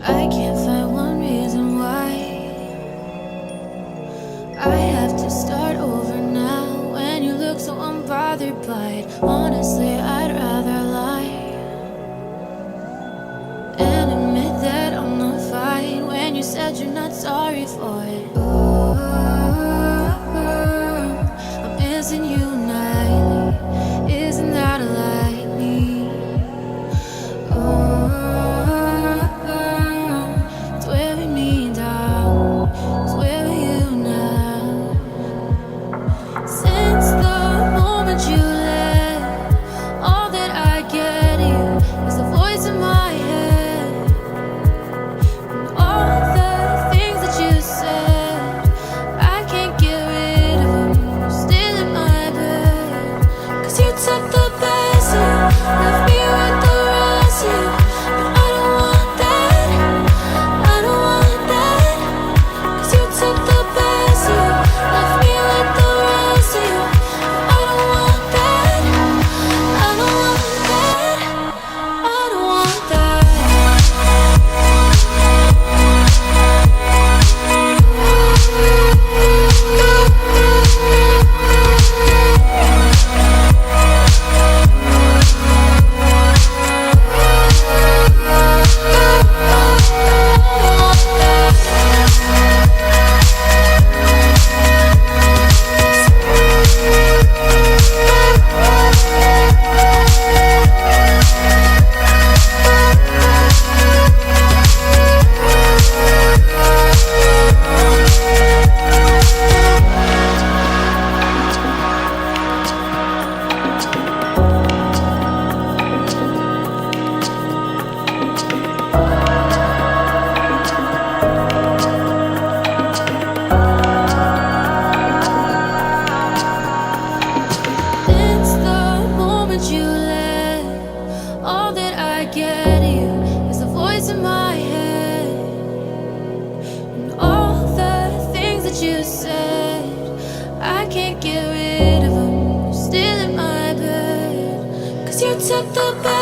I can't find one reason why I have to start over now. When you look so unbothered by it, honestly, I'd rather lie and admit that I'm not fine when you said you're not sorry for it. Oh, I'm missing you nightly. Isn't that a lie? Me? Oh, it's wearing me down. It's wearing you now. Since the moment you left, all that I get you is the voice in my head. And all the things that you said, I can't get rid of them. You're still in my bed. 'Cause you took the best of you, left me with the rest of you. But I don't want that, I don't want that. 'Cause you took the best of you, left me with the rest of you. But I don't want that, I don't want that, I don't want that. Since the moment you left, all that I get you is the voice in my head. And all the things that you said, I can't get rid of them. You're still in my bed. 'Cause you took the best